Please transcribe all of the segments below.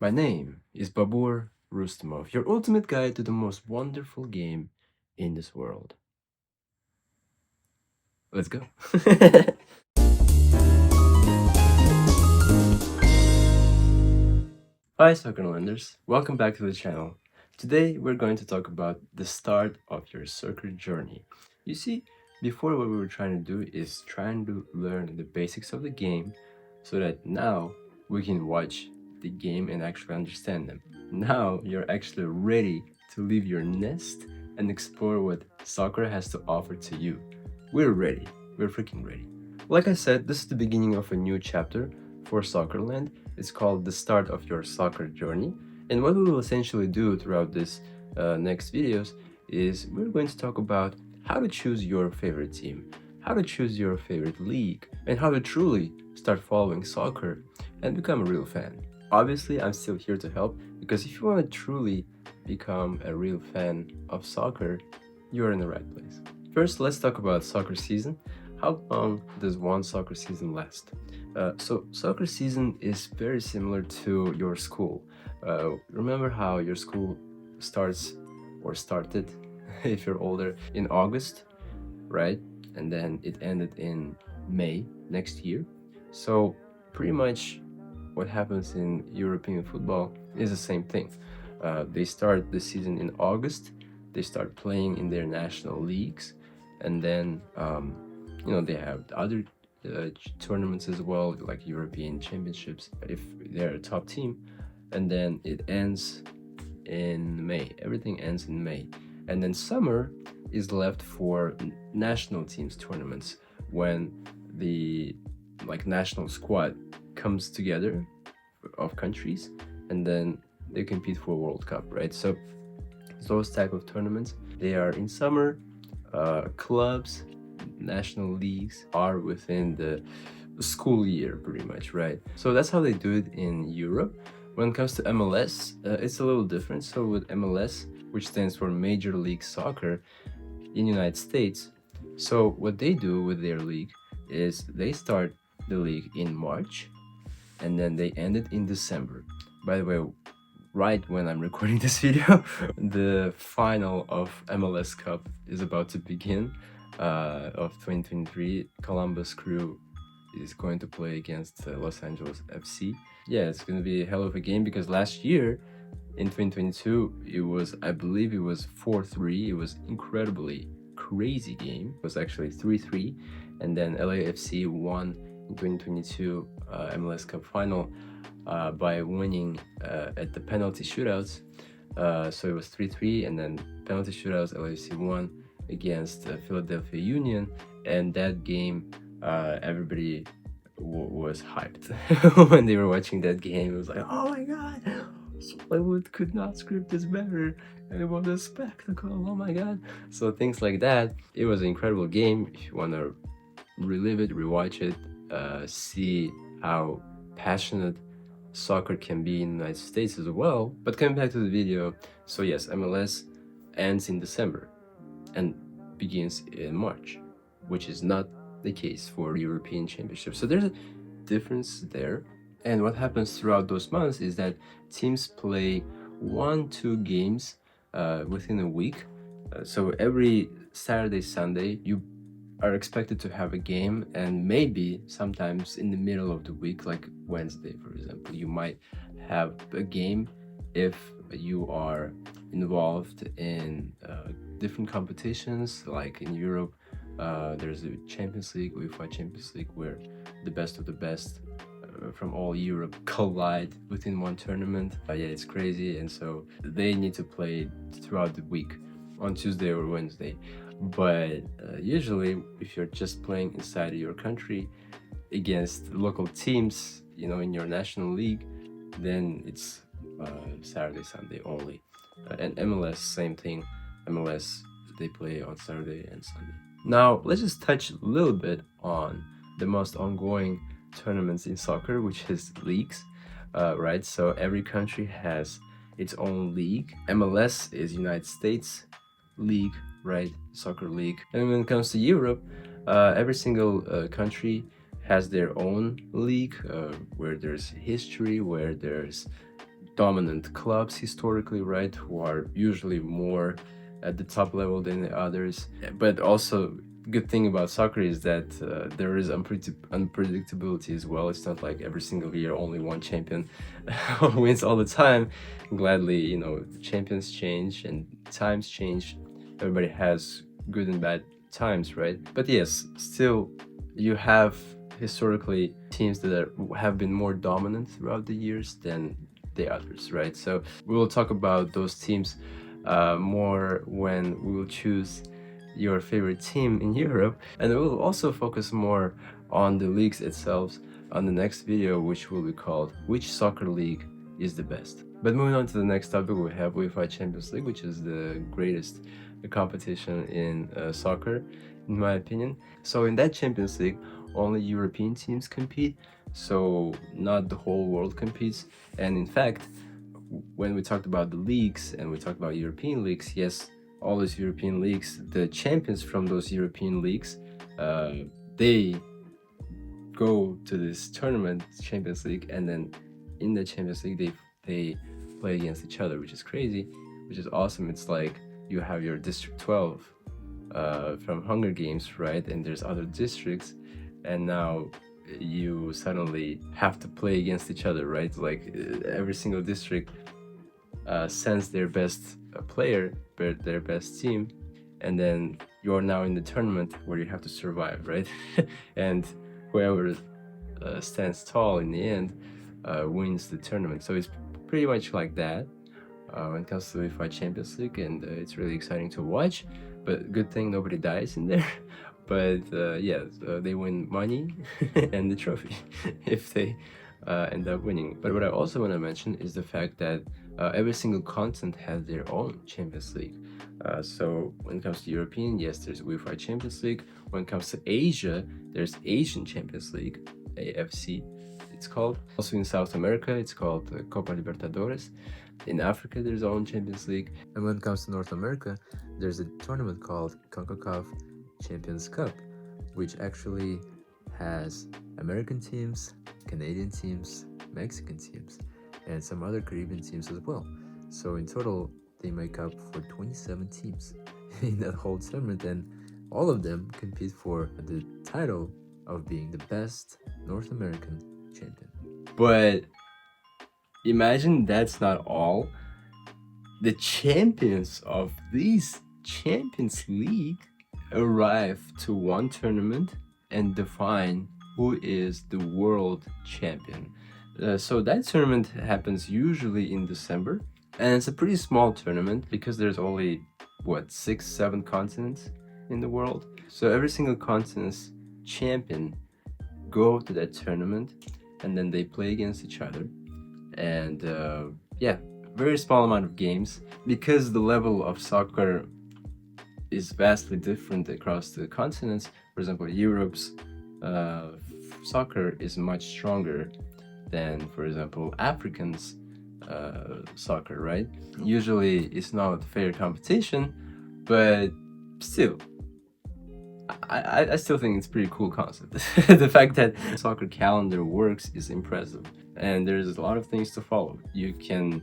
My name is 𝗷𝗹𝗻𝗻, your ultimate guide to the most wonderful game in this world. Let's go. Hi Soccerlanders, welcome back to the channel. Today we're going to talk about the start of your soccer journey. You see, before what we were trying to do is trying to learn the basics of the game so that now we can watch the game and actually understand them. Now you're actually ready to leave your nest and explore what soccer has to offer to you. We're ready. We're freaking ready. Like I said, this is the beginning of a new chapter for Soccerland. It's called the start of your soccer journey. And what we will essentially do throughout this next videos is we're going to talk about how to choose your favorite team, how to choose your favorite league, and how to truly start following soccer and become a real fan. Obviously, I'm still here to help because if you want to truly become a real fan of soccer, you're in the right place. First, let's talk about soccer season. How long does one soccer season last? So soccer season is very similar to your school. Remember how your school starts or started, if you're older, in August, right? And then it ended in May next year. So pretty much what happens in European football is the same thing. They start the season in August. They start playing in their national leagues, and then they have other tournaments as well, like European championships if they're a top team, and then it ends in May. Everything ends in May, and then summer is left for national teams tournaments when the national squad comes together of countries, and then they compete for World Cup, right? So those type of tournaments, they are in summer. Clubs, national leagues are within the school year pretty much, right? So that's how they do it in Europe. When it comes to MLS, it's a little different. So with MLS, which stands for Major League Soccer in United States, so what they do with their league is they start the league in March and then they end it in December. By the way, right when I'm recording this video, the final of MLS Cup is about to begin, of 2023. Columbus Crew is going to play against Los Angeles FC. Yeah, it's going to be a hell of a game because last year in 2022, it was, I believe it was 4-3. It was incredibly crazy game. It was actually 3-3. And then LAFC won in 2022 MLS Cup final by winning at the penalty shootouts. So it was 3-3, and then penalty shootouts, LAFC won against Philadelphia Union, and that game, everybody was hyped when they were watching that game. It was like, oh my god, Hollywood could not script this better, and it was a spectacle, oh my god. So things like that. It was an incredible game. If you want to relive it, rewatch it, see how passionate soccer can be in the United States as well. But coming back to the video, so yes, MLS ends in December and begins in March, which is not the case for European Championships. So there's a difference there. And what happens throughout those months is that teams play 1-2 games within a week. So every Saturday, Sunday, you are expected to have a game, and maybe sometimes in the middle of the week, like Wednesday, for example, you might have a game if you are involved in different competitions. Like in Europe, there's a Champions League, UEFA Champions League, where the best of the best from all Europe collide within one tournament. Yeah, it's crazy, and so they need to play throughout the week on Tuesday or Wednesday. But usually, if you're just playing inside of your country against local teams, in your national league, then it's Saturday, Sunday only. And MLS, same thing. MLS, they play on Saturday and Sunday. Now, let's just touch a little bit on the most ongoing tournaments in soccer, which is leagues, right? So every country has its own league. MLS is United States League, right? Soccer league. And when it comes to Europe, every single country has their own league, where there's history, where there's dominant clubs historically, right, who are usually more at the top level than the others. But also, good thing about soccer is that there is unpredictability as well. It's not like every single year only one champion wins all the time. Gladly, you know, champions change and times change. Everybody has good and bad times, right? But yes, still, you have historically teams that have been more dominant throughout the years than the others, right? So we will talk about those teams more when we will choose your favorite team in Europe, and we'll also focus more on the leagues itself on the next video, which will be called "Which Soccer League is the Best?" But moving on to the next topic, we have UEFA Champions League, which is the greatest competition in soccer, in my opinion. So in that Champions League, only European teams compete, so not the whole world competes. And in fact, when we talked about the leagues and we talked about European leagues, yes, all those European leagues, the champions from those European leagues, they go to this tournament, Champions League, and then in the Champions League they play against each other, which is crazy, which is awesome. It's like you have your District 12 from Hunger Games, right? And there's other districts, and now you suddenly have to play against each other, right? Like every single district sends their best player, their best team, and then you're now in the tournament where you have to survive, right? And whoever stands tall in the end wins the tournament. So it's pretty much like that when it comes to the UEFA Champions League, and it's really exciting to watch. But good thing nobody dies in there. But yeah, they win money and the trophy if they end up winning. But what I also want to mention is the fact that every single continent has their own Champions League. So when it comes to European, yes, there's UEFA Champions League. When it comes to Asia, there's Asian Champions League, AFC it's called. Also in South America, it's called Copa Libertadores. In Africa, there's our own Champions League. And when it comes to North America, there's a tournament called CONCACAF Champions Cup, which actually has American teams, Canadian teams, Mexican teams, and some other Caribbean teams as well. So in total, they make up for 27 teams in that whole tournament, and all of them compete for the title of being the best North American champion. But imagine that's not all. The champions of this Champions League arrive to one tournament and define who is the world champion. So that tournament happens usually in December, and it's a pretty small tournament because there's only 6-7 continents in the world. So every single continent's champion go to that tournament, and then they play against each other. And yeah, very small amount of games, because the level of soccer is vastly different across the continents. For example, Europe's soccer is much stronger than, for example, Africans' soccer, right? Usually it's not fair competition, but still, I still think it's a pretty cool concept. The fact that the soccer calendar works is impressive, and there's a lot of things to follow. You can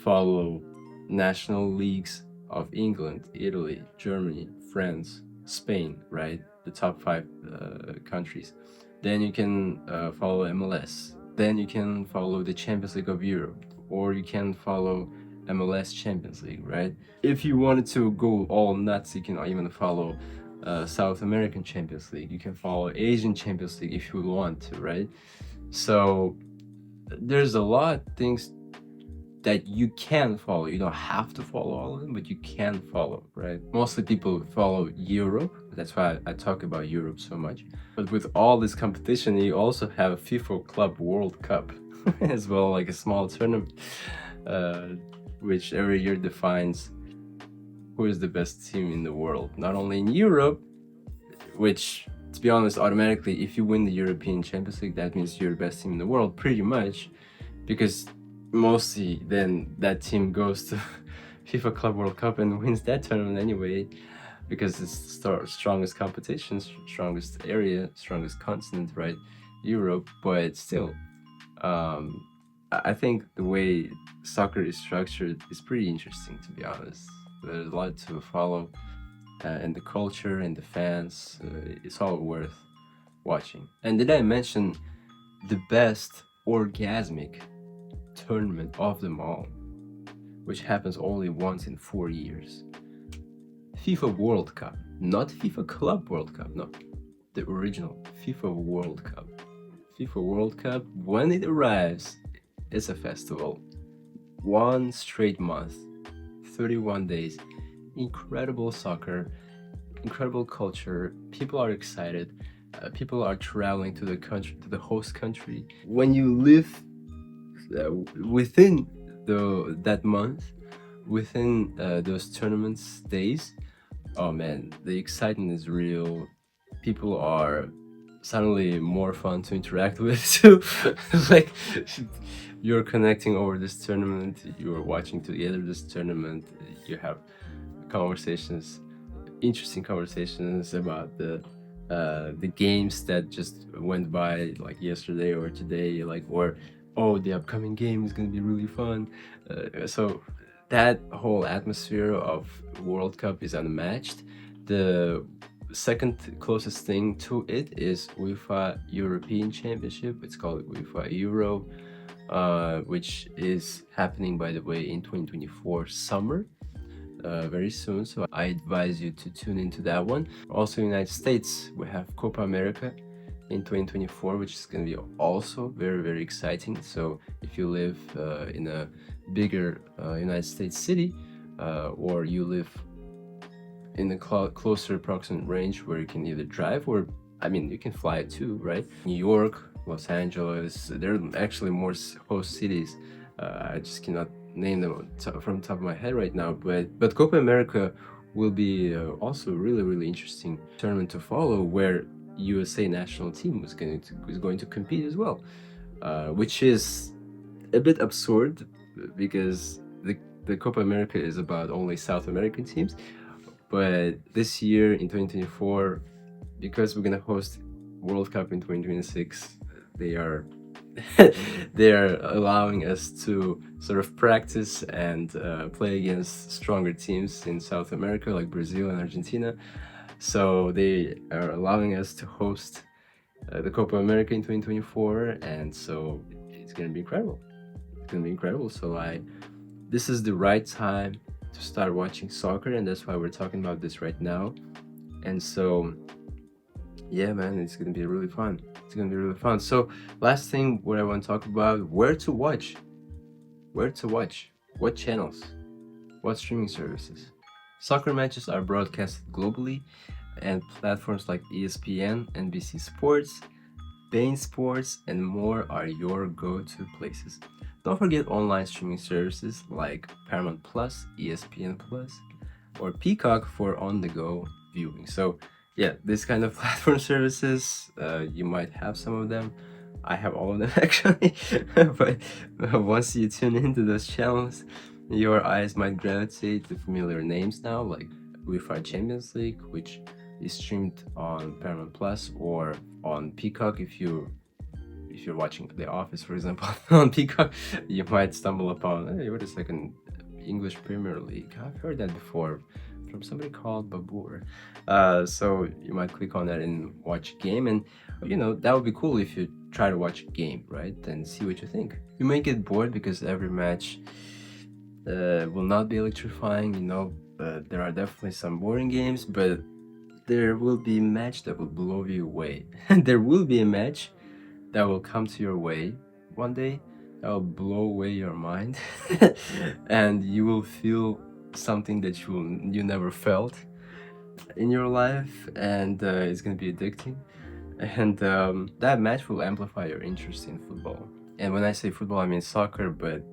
follow national leagues of England, Italy, Germany, France, Spain, right? The top 5 countries. Then you can follow MLS. Then you can follow the Champions League of Europe, or you can follow MLS Champions League, right? If you wanted to go all nuts, you can even follow South American Champions League. You can follow Asian Champions League if you want to, right? So there's a lot of things that you can follow. You don't have to follow all of them, but you can follow, right? Mostly people follow Europe. That's why I talk about Europe so much. But with all this competition, you also have a FIFA Club World Cup as well, like a small tournament, which every year defines who is the best team in the world. Not only in Europe, which, to be honest, automatically, if you win the European Champions League, that means you're the best team in the world, pretty much, because mostly then that team goes to FIFA Club World Cup and wins that tournament anyway, because it's the strongest competition, strongest area, strongest continent, right? Europe. But still, I I think the way soccer is structured is pretty interesting, to be honest. There's a lot to follow, and the culture and the fans. It's all worth watching. And did I mention the best orgasmic tournament of them all, which happens only once in 4 years? FIFA World Cup, not FIFA Club World Cup, no, the original FIFA World Cup. FIFA World Cup, when it arrives, it's a festival. 1 straight month, 31 days, incredible soccer, incredible culture. People are excited. People are traveling to the country, to the host country. When you live within that month, within those tournaments days, oh man, the excitement is real. People are suddenly more fun to interact with too. Like, you're connecting over this tournament, you're watching together this tournament, you have conversations, interesting conversations about the games that just went by, like yesterday or today, like, or oh, the upcoming game is gonna be really fun. So that whole atmosphere of World Cup is unmatched. The second closest thing to it is UEFA European Championship. It's called UEFA Euro, which is happening, by the way, in 2024 summer, very soon. So I advise you to tune into that one. Also, United States, we have Copa America in 2024, which is going to be also very, very exciting. So if you live in a bigger United States city, or you live in a closer approximate range where you can either drive, or I mean, you can fly too, right? New York, Los Angeles, there are actually more host cities. I just cannot name them from the top of my head right now, but Copa America will be also really, really interesting tournament to follow, where USA national team is going to compete as well, which is a bit absurd because the Copa America is about only South American teams. But this year in 2024, because we're gonna host World Cup in 2026, they are they are allowing us to sort of practice and play against stronger teams in South America, like Brazil and Argentina. So they are allowing us to host the Copa America in 2024, and so it's gonna be incredible. It's gonna be incredible. So this is the right time to start watching soccer, and that's why we're talking about this right now. And so yeah, man, it's gonna be really fun. It's gonna be really fun. So last thing what I want to talk about, where to watch, what channels, what streaming services. Soccer matches are broadcasted globally, and platforms like ESPN, NBC Sports, beIN Sports, and more are your go-to places. Don't forget online streaming services like Paramount Plus, ESPN Plus, or Peacock for on-the-go viewing. So yeah, this kind of platform services, you might have some of them. I have all of them actually. But once you tune into those channels, your eyes might gravitate to familiar names now, like UEFA Champions League, which is streamed on Paramount Plus or on Peacock. If you're watching The Office, for example, on Peacock, you might stumble upon, hey, wait a second, English Premier League. I've heard that before from somebody called Babur. So you might click on that and watch a game, and that would be cool if you try to watch a game, right? And see what you think. You may get bored because every match will not be electrifying. There are definitely some boring games, but there will be a match that will blow you away. And there will be a match that will come to your way one day that will blow away your mind. And you will feel something that you never felt in your life, and it's gonna be addicting. And that match will amplify your interest in football. And when I say football, I mean soccer, but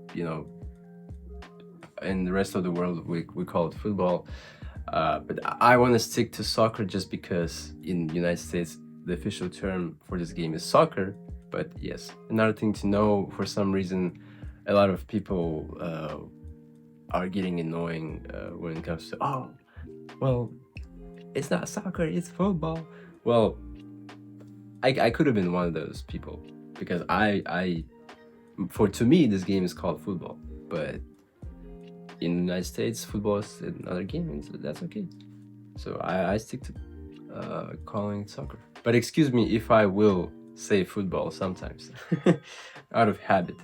in the rest of the world we call it football. But I want to stick to soccer just because in the United States the official term for this game is soccer. But yes, another thing to know, for some reason a lot of people are getting annoying when it comes to, oh, well, it's not soccer, it's football. Well, I could have been one of those people, because I to me, this game is called football, but in the United States, football is another game, and so that's okay. So I stick to calling it soccer. But excuse me if I will say football sometimes, out of habit.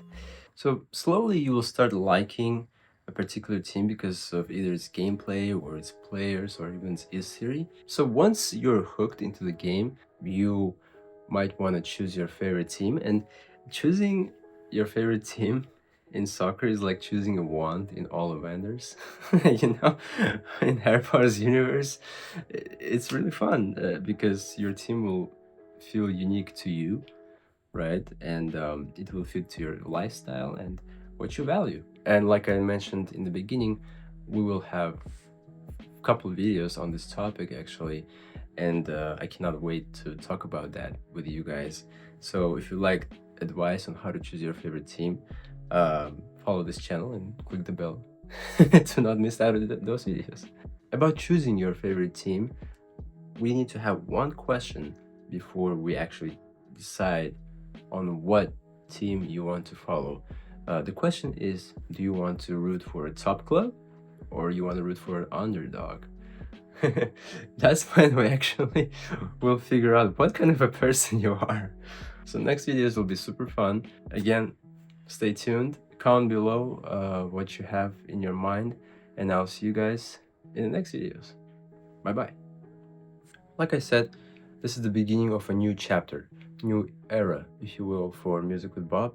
So slowly you will start liking a particular team because of either its gameplay or its players or even its history. So once you're hooked into the game, you might want to choose your favorite team. And choosing your favorite team in soccer is like choosing a wand in Ollivanders. You know, in Harry Potter's universe, it's really fun because your team will feel unique to you, right? And it will fit to your lifestyle and what you value. And like I mentioned in the beginning, we will have a couple of videos on this topic actually, and I cannot wait to talk about that with you guys. So if you like advice on how to choose your favorite team, follow this channel and click the bell to not miss out on those videos. About choosing your favorite team, we need to have one question before we actually decide on what team you want to follow. The question is, do you want to root for a top club or you want to root for an underdog? That's when we actually will figure out what kind of a person you are. So next videos will be super fun. Again, stay tuned. Comment below what you have in your mind, and I'll see you guys in the next videos. Bye bye. Like I said, this is the beginning of a new chapter, new era, if you will, for Music with Bob.